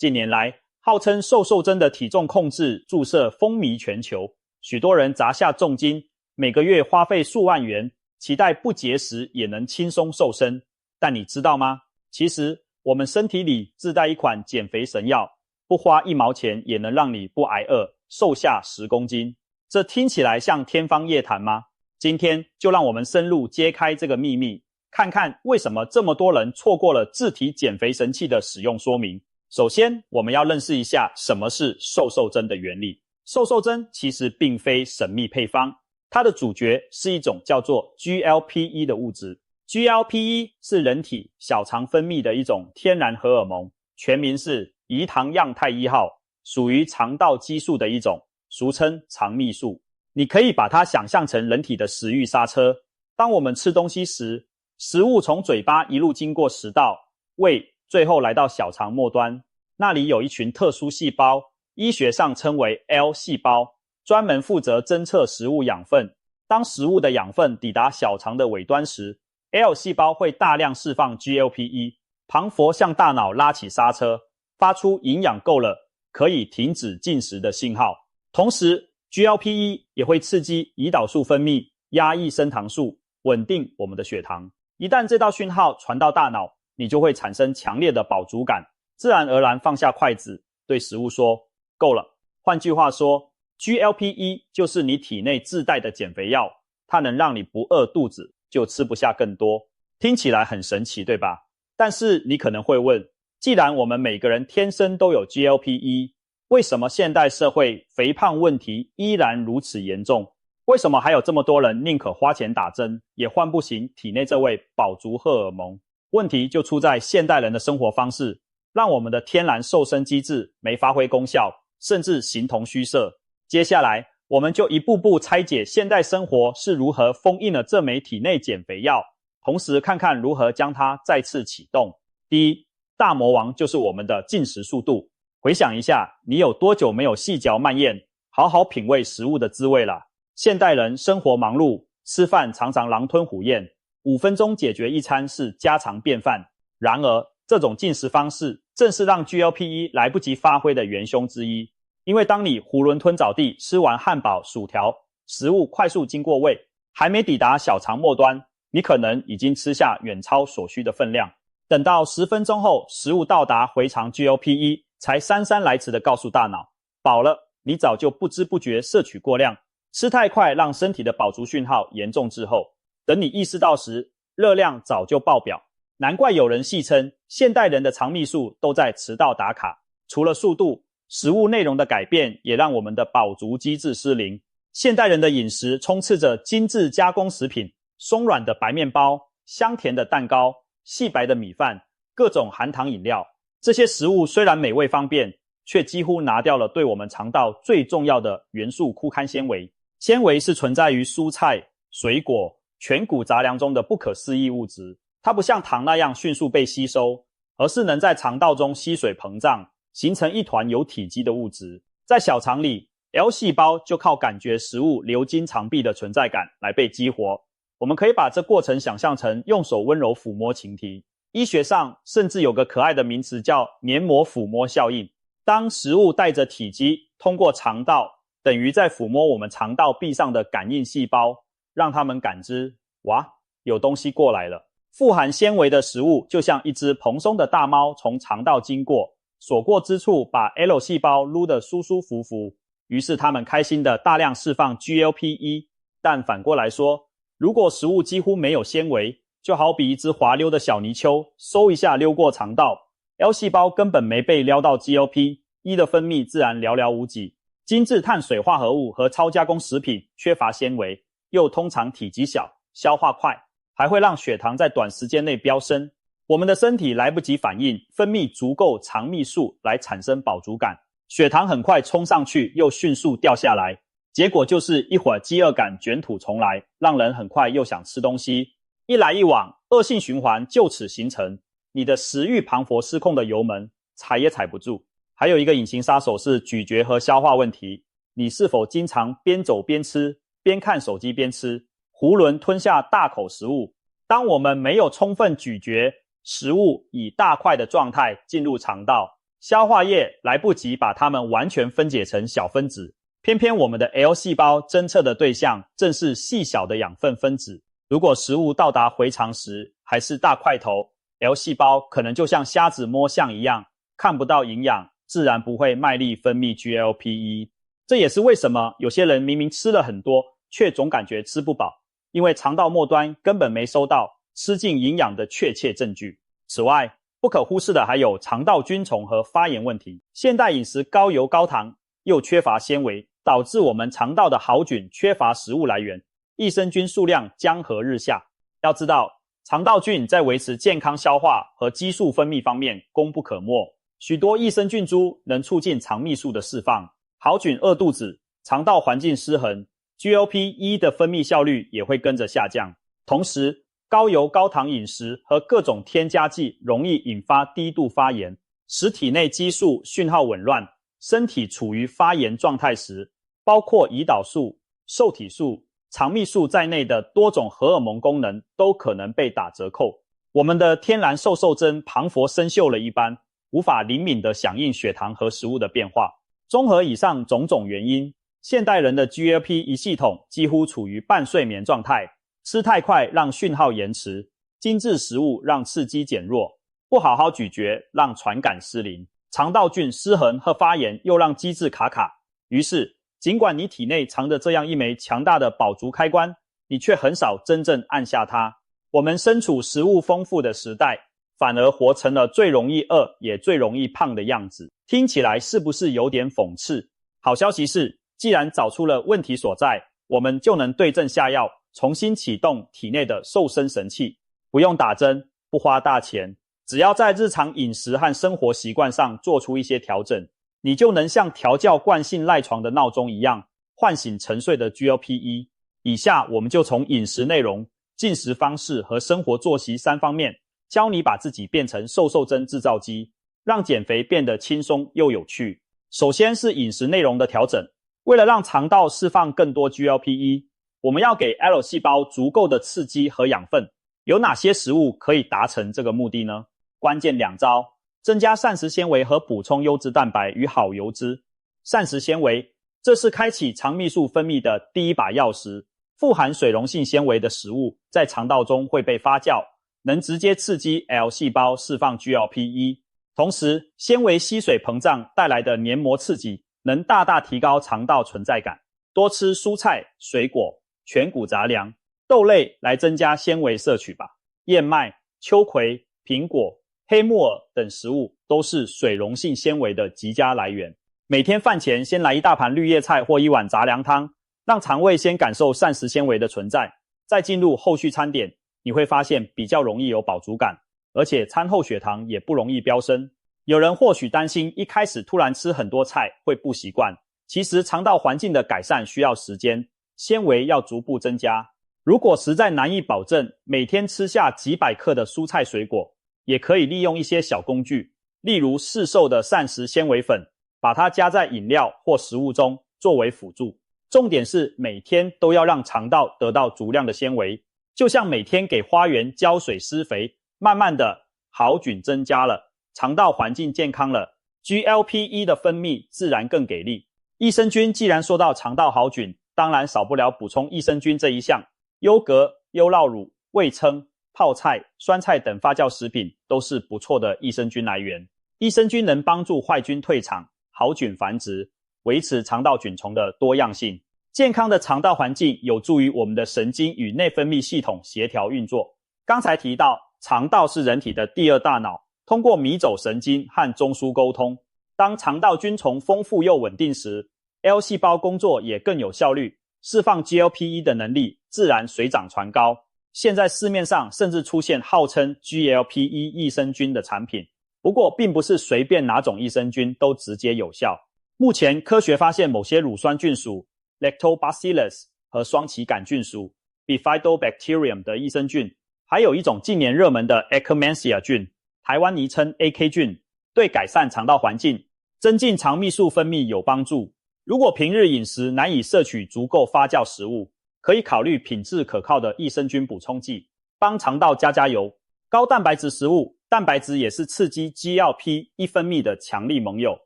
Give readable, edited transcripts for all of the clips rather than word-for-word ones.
近年来，号称瘦瘦针的体重控制注射风靡全球，许多人砸下重金，每个月花费数万元，期待不节食也能轻松瘦身。但你知道吗？其实我们身体里自带一款减肥神药，不花1毛钱也能让你不挨饿，瘦下10公斤。这听起来像天方夜谭吗？今天就让我们深入揭开这个秘密，看看为什么这么多人错过了自体减肥神器的使用说明。首先，我们要认识一下什么是瘦瘦针的原理。瘦瘦针其实并非神秘配方，它的主角是一种叫做 GLP-1 的物质。GLP-1 是人体小肠分泌的一种天然荷尔蒙，全名是胰糖样肽1号，属于肠道激素的一种，俗称肠泌素。你可以把它想象成人体的食欲刹车。当我们吃东西时，食物从嘴巴一路经过食道、胃，最后来到小肠末端，那里有一群特殊细胞，医学上称为 L 细胞，专门负责侦测食物养分。当食物的养分抵达小肠的尾端时， L 细胞会大量释放 GLP-1， 庞佛向大脑拉起刹车，发出营养够了，可以停止进食的信号。同时 GLP-1 也会刺激胰岛素分泌，压抑升糖素，稳定我们的血糖。一旦这道讯号传到大脑，你就会产生强烈的饱足感，自然而然放下筷子，对食物说够了。换句话说， GLP-1 就是你体内自带的减肥药，它能让你不饿肚子，就吃不下更多。听起来很神奇，对吧？但是你可能会问，既然我们每个人天生都有 GLP-1， 为什么现代社会肥胖问题依然如此严重？为什么还有这么多人宁可花钱打针，也换不行体内这位饱足荷尔蒙？问题就出在现代人的生活方式，让我们的天然瘦身机制没发挥功效，甚至形同虚设。接下来，我们就一步步拆解现代生活是如何封印了这枚体内减肥药，同时看看如何将它再次启动。第一，大魔王就是我们的进食速度。回想一下，你有多久没有细嚼慢咽，好好品味食物的滋味了？现代人生活忙碌，吃饭常常狼吞虎咽，5分钟解决一餐是家常便饭。然而，这种进食方式正是让 GLP-1 来不及发挥的元凶之一。因为当你囫囵吞枣地吃完汉堡、薯条，食物快速经过胃，还没抵达小肠末端，你可能已经吃下远超所需的分量。等到10分钟后，食物到达回肠 GLP-1， 才姗姗来迟地告诉大脑，饱了，你早就不知不觉摄取过量。吃太快让身体的饱足讯号严重滞后，等你意识到时，热量早就爆表。难怪有人戏称，现代人的肠泌素都在迟到打卡。除了速度，食物内容的改变也让我们的饱足机制失灵。现代人的饮食充斥着精致加工食品，松软的白面包，香甜的蛋糕，细白的米饭，各种含糖饮料。这些食物虽然美味方便，却几乎拿掉了对我们肠道最重要的元素枯苷纤维。纤维是存在于蔬菜、水果、全谷杂粮中的不可思议物质，它不像糖那样迅速被吸收，而是能在肠道中吸水膨胀，形成一团有体积的物质。在小肠里， L 细胞就靠感觉食物流经肠壁的存在感来被激活。我们可以把这过程想象成用手温柔抚摸情题。医学上甚至有个可爱的名词叫黏膜抚摸效应。当食物带着体积通过肠道，等于在抚摸我们肠道壁上的感应细胞，让它们感知，哇，有东西过来了。富含纤维的食物就像一只蓬松的大猫从肠道经过，所过之处把 L 细胞撸得舒舒服服，于是它们开心地大量释放 GLP-1。 但反过来说，如果食物几乎没有纤维，就好比一只滑溜的小泥鳅，嗖一下溜过肠道， L 细胞根本没被撩到 GLP-1 的分泌，自然寥寥无几。精致碳水化合物和超加工食品缺乏纤维，又通常体积小，消化快，还会让血糖在短时间内飙升。我们的身体来不及反应，分泌足够肠泌素来产生饱足感，血糖很快冲上去，又迅速掉下来，结果就是一会儿饥饿感卷土重来，让人很快又想吃东西。一来一往，恶性循环就此形成，你的食欲磅礴失控的油门踩也踩不住。还有一个隐形杀手是咀嚼和消化问题。你是否经常边走边吃，边看手机边吃，囫囵吞下大口食物？当我们没有充分咀嚼，食物以大块的状态进入肠道，消化液来不及把它们完全分解成小分子，偏偏我们的 L 细胞侦测的对象正是细小的养分分子。如果食物到达回肠时还是大块头， L 细胞可能就像瞎子摸象一样，看不到营养，自然不会卖力分泌 GLP-1。这也是为什么有些人明明吃了很多，却总感觉吃不饱，因为肠道末端根本没收到吃进营养的确切证据。此外，不可忽视的还有肠道菌丛和发炎问题。现代饮食高油高糖，又缺乏纤维，导致我们肠道的好菌缺乏食物来源，益生菌数量江河日下。要知道，肠道菌在维持健康消化和激素分泌方面功不可没，许多益生菌株能促进肠泌素的释放，好菌饿肚子，肠道环境失衡， GLP-1 的分泌效率也会跟着下降。同时，高油高糖饮食和各种添加剂容易引发低度发炎，使体内激素讯号紊乱，身体处于发炎状态时，包括胰岛素、受体素、肠泌素在内的多种荷尔蒙功能都可能被打折扣。我们的天然瘦瘦针磅礴生锈了一般，无法灵敏地响应血糖和食物的变化。综合以上种种原因，现代人的 GLP-1 系统几乎处于半睡眠状态，吃太快让讯号延迟，精致食物让刺激减弱，不好好咀嚼让传感失灵，肠道菌失衡和发炎又让机制卡卡。于是，尽管你体内藏着这样一枚强大的饱足开关，你却很少真正按下它。我们身处食物丰富的时代，反而活成了最容易饿也最容易胖的样子。听起来是不是有点讽刺？好消息是，既然找出了问题所在，我们就能对症下药，重新启动体内的瘦身神器。不用打针，不花大钱，只要在日常饮食和生活习惯上做出一些调整，你就能像调教惯性赖床的闹钟一样，唤醒沉睡的 GLP-1。以下我们就从饮食内容、进食方式和生活作息3方面，教你把自己变成瘦瘦针制造机，让减肥变得轻松又有趣。首先是饮食内容的调整。为了让肠道释放更多 GLP-1， 我们要给 L 细胞足够的刺激和养分。有哪些食物可以达成这个目的呢？关键2招：增加膳食纤维和补充优质蛋白与好油脂。膳食纤维，这是开启肠泌素分泌的第一把钥匙。富含水溶性纤维的食物在肠道中会被发酵，能直接刺激 L 细胞释放 GLP-1。同时，纤维吸水膨胀带来的黏膜刺激能大大提高肠道存在感。多吃蔬菜、水果、全谷杂粮、豆类来增加纤维摄取吧。燕麦、秋葵、苹果、黑木耳等食物都是水溶性纤维的极佳来源。每天饭前先来一大盘绿叶菜或一碗杂粮汤，让肠胃先感受膳食纤维的存在，再进入后续餐点，你会发现比较容易有饱足感，而且餐后血糖也不容易飙升。有人或许担心一开始突然吃很多菜会不习惯，其实肠道环境的改善需要时间，纤维要逐步增加。如果实在难以保证每天吃下几百克的蔬菜水果，也可以利用一些小工具，例如市售的膳食纤维粉，把它加在饮料或食物中作为辅助。重点是每天都要让肠道得到足量的纤维，就像每天给花园浇水施肥，慢慢的好菌增加了，肠道环境健康了， GLP-1 的分泌自然更给力。益生菌既然说到肠道好菌，当然少不了补充益生菌这一项。优格、优酪乳、味噌、泡菜、酸菜等发酵食品都是不错的益生菌来源。益生菌能帮助坏菌退场，好菌繁殖，维持肠道菌丛的多样性。健康的肠道环境有助于我们的神经与内分泌系统协调运作。刚才提到，肠道是人体的第2大脑，通过迷走神经和中枢沟通。当肠道菌丛丰富又稳定时， L 细胞工作也更有效率，释放 GLP-1 的能力自然水涨船高。现在市面上甚至出现号称 GLP-1 益生菌的产品，不过并不是随便哪种益生菌都直接有效。目前科学发现某些乳酸菌属 Lactobacillus 和双歧杆菌属 Bifidobacterium 的益生菌，还有一种近年热门的 Akkermansia 菌，台湾昵称 AK 菌，对改善肠道环境、增进肠泌素分泌有帮助。如果平日饮食难以摄取足够发酵食物，可以考虑品质可靠的益生菌补充剂，帮肠道加油。高蛋白质食物蛋白质也是刺激 GLP-1 分泌的强力盟友。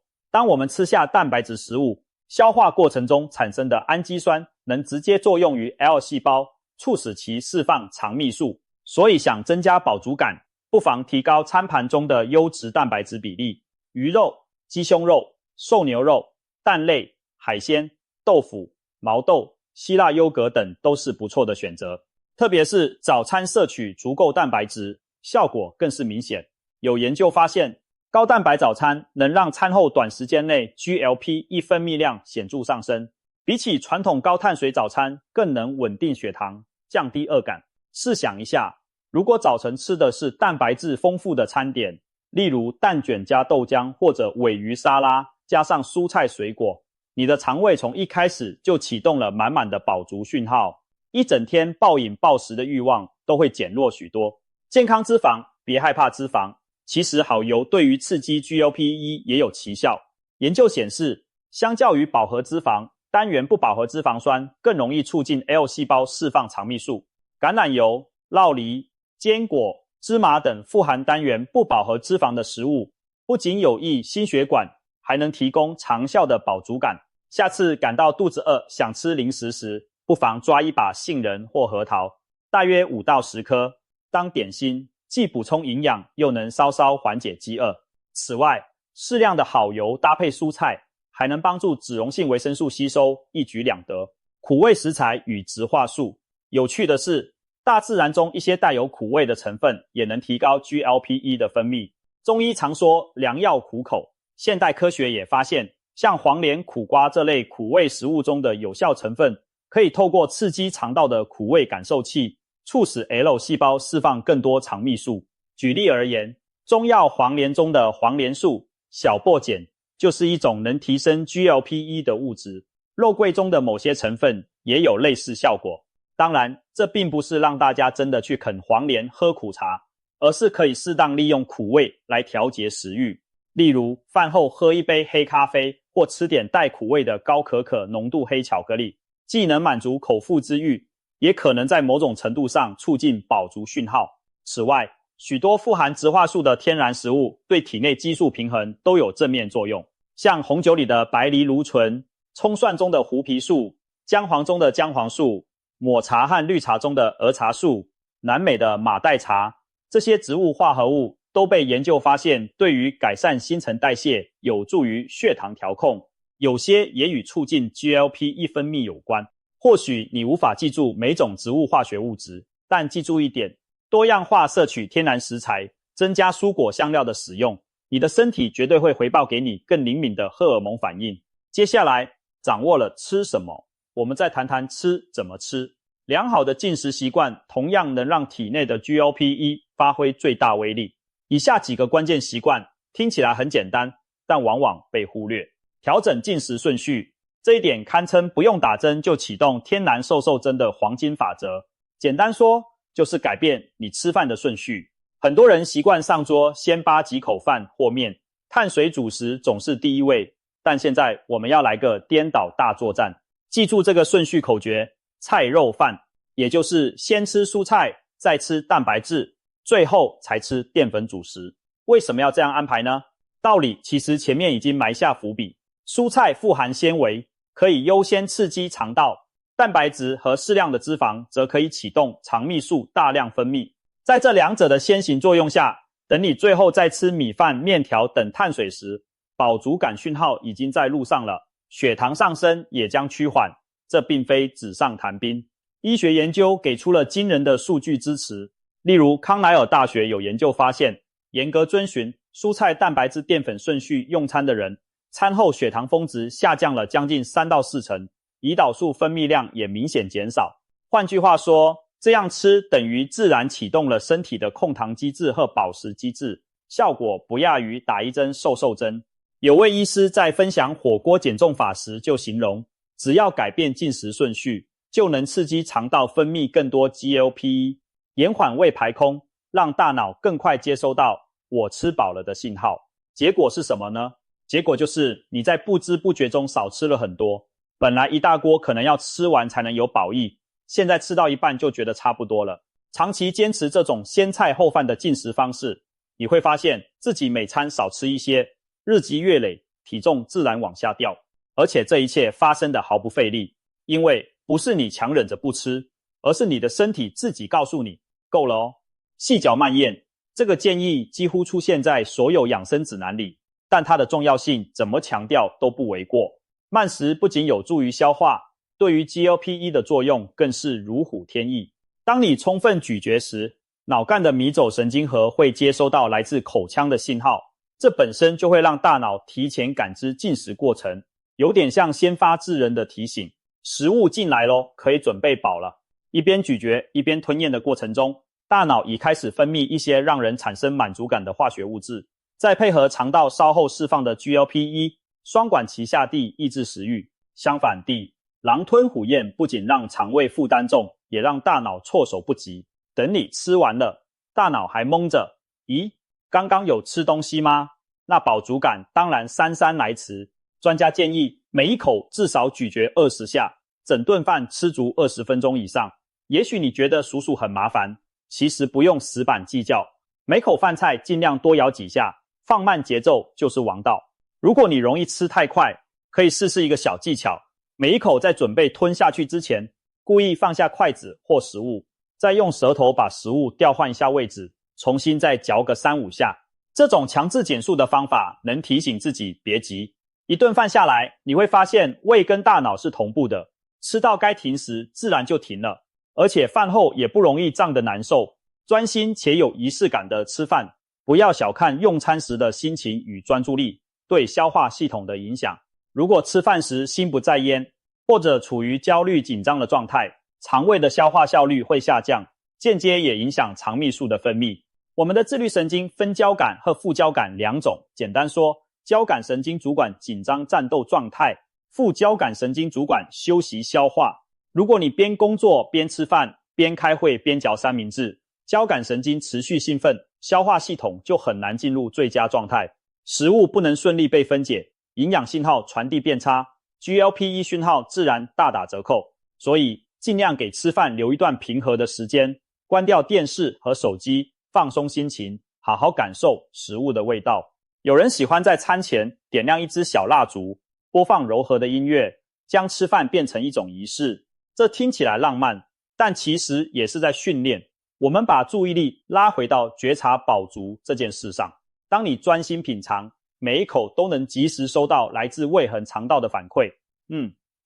当我们吃下蛋白质食物，消化过程中产生的氨基酸能直接作用于 L 细胞，促使其释放肠泌素。所以想增加饱足感，不妨提高餐盘中的优质蛋白质比例。鱼肉、鸡胸肉、瘦牛肉、蛋类、海鲜、豆腐、毛豆、希腊优格等都是不错的选择。特别是早餐摄取足够蛋白质，效果更是明显。有研究发现，高蛋白早餐能让餐后短时间内 GLP-1 分泌量显著上升，比起传统高碳水早餐更能稳定血糖，降低饿感。试想一下，如果早晨吃的是蛋白质丰富的餐点，例如蛋卷加豆浆或者鲔鱼沙拉加上蔬菜水果，你的肠胃从一开始就启动了满满的饱足讯号，一整天暴饮暴食的欲望都会减弱许多。健康脂肪，别害怕脂肪，其实好油对于刺激 GLP-1 也有奇效。研究显示，相较于饱和脂肪，单元不饱和脂肪酸更容易促进 L 细胞释放肠泌素。橄榄油、酪梨、坚果、芝麻等富含单元不饱和脂肪的食物，不仅有益心血管，还能提供长效的饱足感。下次感到肚子饿想吃零食时，不妨抓一把杏仁或核桃，大约5到10颗，当点心，既补充营养，又能稍稍缓解饥饿。此外，适量的好油搭配蔬菜，还能帮助脂溶性维生素吸收，一举两得。苦味食材与植化素。有趣的是，大自然中一些带有苦味的成分也能提高 GLP-1 的分泌。中医常说良药苦口，现代科学也发现，像黄连、苦瓜这类苦味食物中的有效成分，可以透过刺激肠道的苦味感受器，促使 L 细胞释放更多肠泌素。举例而言，中药黄连中的黄连素、小檗碱就是一种能提升 GLP-1 的物质。肉桂中的某些成分也有类似效果。当然，这并不是让大家真的去啃黄连喝苦茶，而是可以适当利用苦味来调节食欲。例如，饭后喝一杯黑咖啡，或吃点带苦味的高可可浓度黑巧克力，既能满足口腹之欲，也可能在某种程度上促进饱足讯号。此外，许多富含植化素的天然食物对体内激素平衡都有正面作用，像红酒里的白藜芦醇、葱蒜中的胡皮素、姜黄中的姜黄素、抹茶和绿茶中的儿茶素、南美的马黛茶，这些植物化合物都被研究发现对于改善新陈代谢，有助于血糖调控，有些也与促进 GLP-1 分泌有关。或许你无法记住每种植物化学物质，但记住一点，多样化摄取天然食材，增加蔬果香料的使用，你的身体绝对会回报给你更灵敏的荷尔蒙反应。接下来掌握了吃什么，我们再谈谈吃怎么吃。良好的进食习惯同样能让体内的 GLP-1 发挥最大威力。以下几个关键习惯听起来很简单，但往往被忽略。调整进食顺序，这一点堪称不用打针就启动天然瘦瘦针的黄金法则。简单说，就是改变你吃饭的顺序。很多人习惯上桌先扒几口饭或面，碳水主食总是第一位，但现在我们要来个颠倒大作战。记住这个顺序口诀，菜肉饭，也就是先吃蔬菜，再吃蛋白质，最后才吃淀粉主食。为什么要这样安排呢？道理其实前面已经埋下伏笔。蔬菜富含纤维，可以优先刺激肠道，蛋白质和适量的脂肪则可以启动肠泌素大量分泌。在这两者的先行作用下，等你最后再吃米饭、面条等碳水时，饱足感讯号已经在路上了，血糖上升也将趋缓。这并非纸上谈兵，医学研究给出了惊人的数据支持。例如，康奈尔大学有研究发现，严格遵循蔬菜、蛋白质、淀粉顺序用餐的人，餐后血糖峰值下降了将近3到4成，胰岛素分泌量也明显减少。换句话说，这样吃等于自然启动了身体的控糖机制和饱食机制，效果不亚于打一针瘦瘦针。有位医师在分享火锅减重法时就形容，只要改变进食顺序，就能刺激肠道分泌更多 GLP-1， 延缓胃排空，让大脑更快接收到我吃饱了的信号。结果是什么呢？结果就是你在不知不觉中少吃了很多，本来一大锅可能要吃完才能有饱意，现在吃到一半就觉得差不多了。长期坚持这种先菜后饭的进食方式，你会发现自己每餐少吃一些，日积月累，体重自然往下掉。而且这一切发生的毫不费力，因为不是你强忍着不吃，而是你的身体自己告诉你够了哦。细嚼慢咽这个建议几乎出现在所有养生指南里，但它的重要性怎么强调都不为过。慢食不仅有助于消化，对于 GLP-1 的作用更是如虎添翼。当你充分咀嚼时，脑干的迷走神经核会接收到来自口腔的信号，这本身就会让大脑提前感知进食过程，有点像先发制人的提醒，食物进来咯，可以准备饱了。一边咀嚼一边吞咽的过程中，大脑已开始分泌一些让人产生满足感的化学物质，再配合肠道稍后释放的 GLP-1， 双管齐下地抑制食欲。相反地，狼吞虎咽不仅让肠胃负担重，也让大脑措手不及。等你吃完了，大脑还懵着，咦，刚刚有吃东西吗？那饱足感当然姗姗来迟。专家建议每一口至少咀嚼20下，整顿饭吃足20分钟以上。也许你觉得数数很麻烦，其实不用死板计较，每口饭菜尽量多咬几下，放慢节奏就是王道。如果你容易吃太快，可以试试一个小技巧，每一口在准备吞下去之前，故意放下筷子或食物，再用舌头把食物调换一下位置，重新再嚼个3-5下。这种强制减速的方法能提醒自己别急。一顿饭下来，你会发现胃跟大脑是同步的，吃到该停时自然就停了，而且饭后也不容易胀得难受。专心且有仪式感的吃饭，不要小看用餐时的心情与专注力对消化系统的影响。如果吃饭时心不在焉，或者处于焦虑紧张的状态，肠胃的消化效率会下降，间接也影响肠泌素的分泌。我们的自律神经分交感和副交感两种，简单说，交感神经主管紧张战斗状态，副交感神经主管休息消化。如果你边工作边吃饭，边开会边嚼三明治，交感神经持续兴奋，消化系统就很难进入最佳状态，食物不能顺利被分解，营养信号传递变差， GLP-1 讯号自然大打折扣。所以尽量给吃饭留一段平和的时间，关掉电视和手机，放松心情，好好感受食物的味道。有人喜欢在餐前点亮一支小蜡烛，播放柔和的音乐，将吃饭变成一种仪式。这听起来浪漫，但其实也是在训练我们把注意力拉回到觉察饱足这件事上。当你专心品尝，每一口都能及时收到来自胃和肠道的反馈，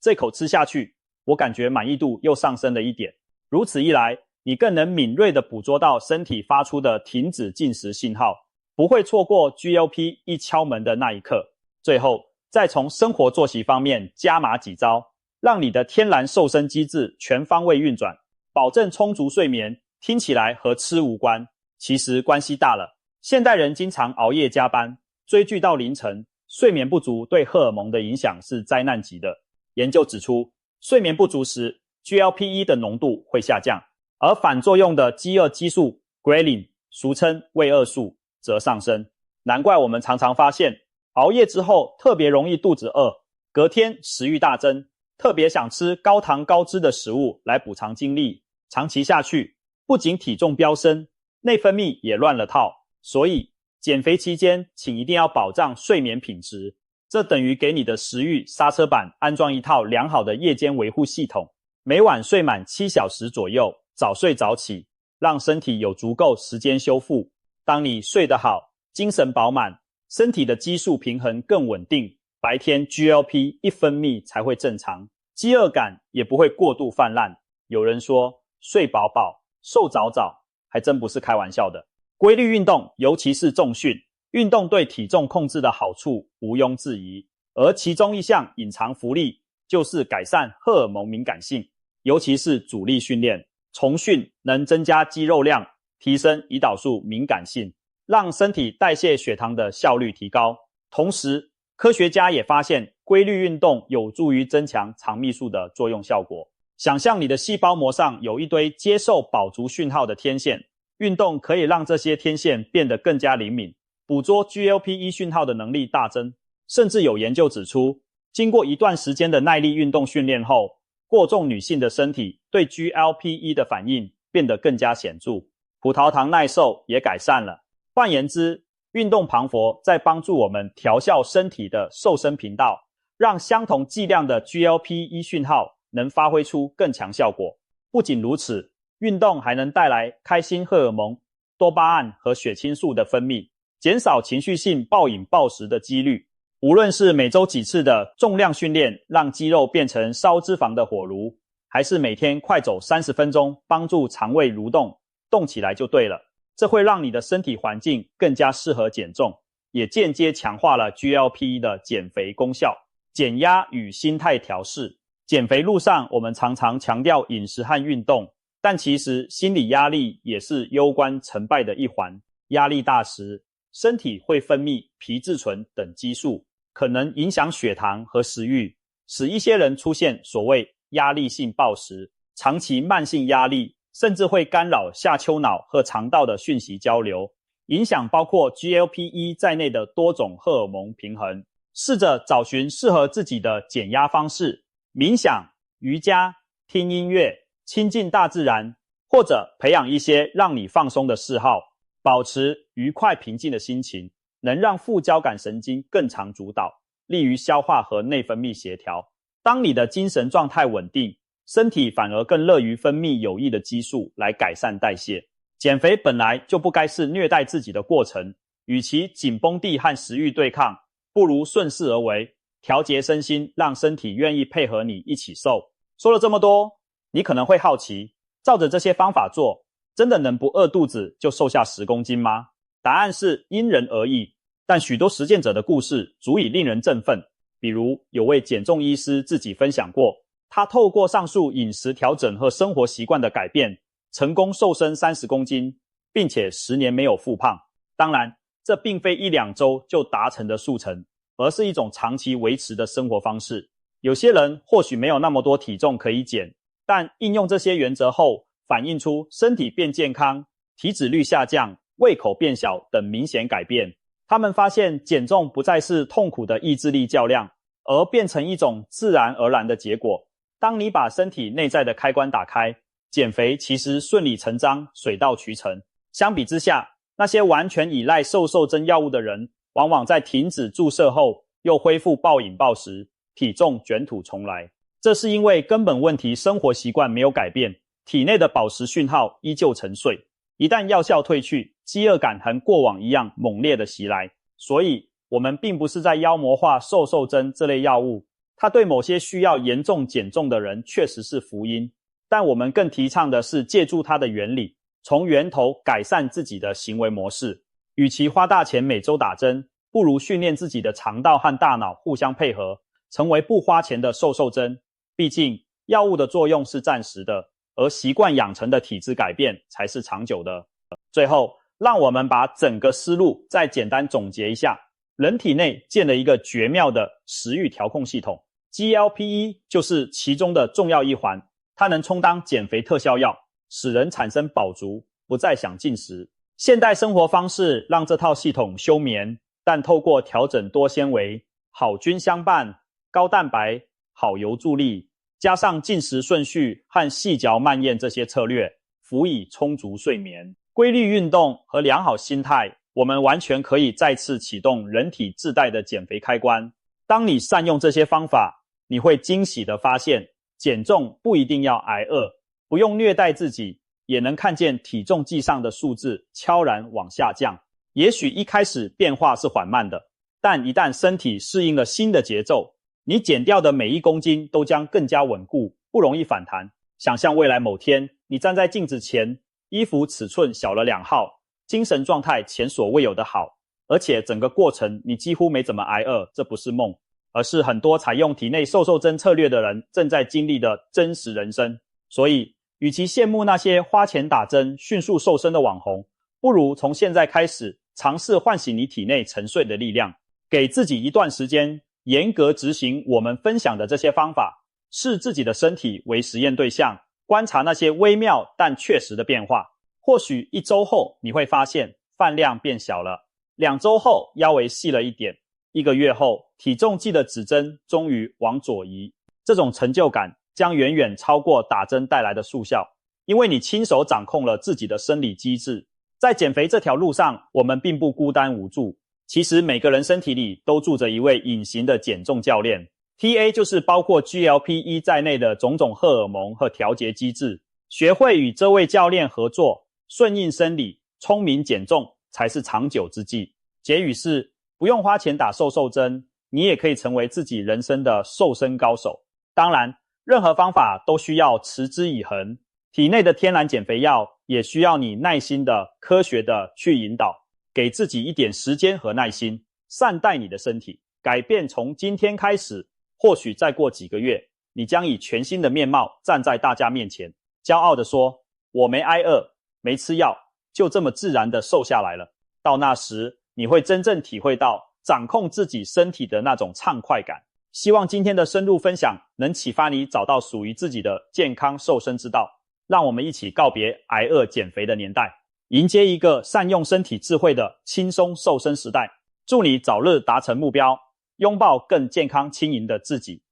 这口吃下去，我感觉满意度又上升了一点。如此一来，你更能敏锐地捕捉到身体发出的停止进食信号，不会错过 GLP 一敲门的那一刻。最后，再从生活作息方面加码几招，让你的天然瘦身机制全方位运转。保证充足睡眠，听起来和吃无关，其实关系大了。现代人经常熬夜加班，追剧到凌晨，睡眠不足对荷尔蒙的影响是灾难级的。研究指出，睡眠不足时 GLP-1 的浓度会下降，而反作用的饥饿激素 Ghrelin， 俗称胃饿素，则上升。难怪我们常常发现，熬夜之后特别容易肚子饿，隔天食欲大增，特别想吃高糖高脂的食物来补偿精力。长期下去，不仅体重飙升，内分泌也乱了套。所以减肥期间请一定要保障睡眠品质，这等于给你的食欲刹车板安装一套良好的夜间维护系统，每晚睡满7小时左右，早睡早起，让身体有足够时间修复。当你睡得好，精神饱满，身体的激素平衡更稳定，白天 GLP 一分泌才会正常，饥饿感也不会过度泛滥。有人说睡饱饱，瘦早早，还真不是开玩笑的。规律运动，尤其是重训，运动对体重控制的好处毋庸置疑，而其中一项隐藏福利就是改善荷尔蒙敏感性，尤其是阻力训练。重训能增加肌肉量，提升胰岛素敏感性，让身体代谢血糖的效率提高。同时，科学家也发现规律运动有助于增强肠泌素的作用效果。想象你的细胞膜上有一堆接受饱足讯号的天线，运动可以让这些天线变得更加灵敏，捕捉 GLP-1 讯号的能力大增。甚至有研究指出，经过一段时间的耐力运动训练后，过重女性的身体对 GLP-1 的反应变得更加显著，葡萄糖耐受也改善了。换言之，运动磅礴在帮助我们调校身体的瘦身频道，让相同剂量的 GLP-1 讯号能发挥出更强效果。不仅如此，运动还能带来开心荷尔蒙、多巴胺和血清素的分泌，减少情绪性暴饮暴食的几率。无论是每周几次的重量训练，让肌肉变成烧脂肪的火炉，还是每天快走30分钟，帮助肠胃蠕动，动起来就对了。这会让你的身体环境更加适合减重，也间接强化了 GLP-1 的减肥功效。减压与心态调试。减肥路上，我们常常强调饮食和运动，但其实心理压力也是攸关成败的一环。压力大时，身体会分泌皮质醇等激素，可能影响血糖和食欲，使一些人出现所谓压力性暴食。长期慢性压力甚至会干扰下丘脑和肠道的讯息交流，影响包括 GLP-1 在内的多种荷尔蒙平衡。试着找寻适合自己的减压方式，冥想、瑜伽、听音乐、亲近大自然，或者培养一些让你放松的嗜好，保持愉快平静的心情，能让副交感神经更常主导，利于消化和内分泌协调。当你的精神状态稳定，身体反而更乐于分泌有益的激素来改善代谢。减肥本来就不该是虐待自己的过程，与其紧绷地和食欲对抗，不如顺势而为，调节身心，让身体愿意配合你一起瘦。说了这么多，你可能会好奇，照着这些方法做，真的能不饿肚子就瘦下10公斤吗？答案是因人而异，但许多实践者的故事足以令人振奋。比如有位减重医师自己分享过，他透过上述饮食调整和生活习惯的改变，成功瘦身30公斤，并且10年没有复胖。当然，这并非1-2周就达成的速成，而是一种长期维持的生活方式。有些人或许没有那么多体重可以减，但应用这些原则后，反映出身体变健康、体脂率下降、胃口变小等明显改变。他们发现减重不再是痛苦的意志力较量，而变成一种自然而然的结果。当你把身体内在的开关打开，减肥其实顺理成章，水到渠成。相比之下，那些完全依赖瘦针药物的人，往往在停止注射后又恢复暴饮暴食，体重卷土重来。这是因为根本问题生活习惯没有改变，体内的饱食讯号依旧沉睡。一旦药效退去，饥饿感和过往一样猛烈的袭来。所以我们并不是在妖魔化瘦针这类药物，它对某些需要严重减重的人确实是福音，但我们更提倡的是借助它的原理，从源头改善自己的行为模式。与其花大钱每周打针，不如训练自己的肠道和大脑互相配合，成为不花钱的瘦针。毕竟药物的作用是暂时的，而习惯养成的体质改变才是长久的。最后，让我们把整个思路再简单总结一下。人体内建了一个绝妙的食欲调控系统， GLP-1 就是其中的重要一环，它能充当减肥特效药，使人产生饱足，不再想进食。现代生活方式让这套系统休眠，但透过调整多纤维、好菌相伴、高蛋白、好油助力，加上进食顺序和细嚼慢咽这些策略，辅以充足睡眠、规律运动和良好心态，我们完全可以再次启动人体自带的减肥开关。当你善用这些方法，你会惊喜地发现，减重不一定要挨饿，不用虐待自己，也能看见体重计上的数字悄然往下降。也许一开始变化是缓慢的，但一旦身体适应了新的节奏，你减掉的每1公斤都将更加稳固，不容易反弹。想象未来某天，你站在镜子前，衣服尺寸小了2号，精神状态前所未有的好，而且整个过程你几乎没怎么挨饿。这不是梦，而是很多采用体内瘦针策略的人正在经历的真实人生。所以与其羡慕那些花钱打针迅速瘦身的网红，不如从现在开始尝试唤醒你体内沉睡的力量，给自己一段时间，严格执行我们分享的这些方法，视自己的身体为实验对象，观察那些微妙但确实的变化。或许1周后你会发现饭量变小了，2周后腰围细了一点，1个月后体重计的指针终于往左移。这种成就感将远远超过打针带来的速效，因为你亲手掌控了自己的生理机制，在减肥这条路上，我们并不孤单无助。其实每个人身体里都住着一位隐形的减重教练 ，TA 就是包括 GLP-1 在内的种种荷尔蒙和调节机制。学会与这位教练合作，顺应生理，聪明减重才是长久之计。结语是，不用花钱打瘦瘦针，你也可以成为自己人生的瘦身高手。当然，任何方法都需要持之以恒，体内的天然减肥药也需要你耐心的、科学的去引导，给自己一点时间和耐心，善待你的身体。改变从今天开始，或许再过几个月，你将以全新的面貌站在大家面前，骄傲地说，我没挨饿，没吃药，就这么自然地瘦下来了。到那时，你会真正体会到掌控自己身体的那种畅快感。希望今天的深入分享能启发你找到属于自己的健康瘦身之道。让我们一起告别挨饿减肥的年代，迎接一个善用身体智慧的轻松瘦身时代。祝你早日达成目标，拥抱更健康轻盈的自己。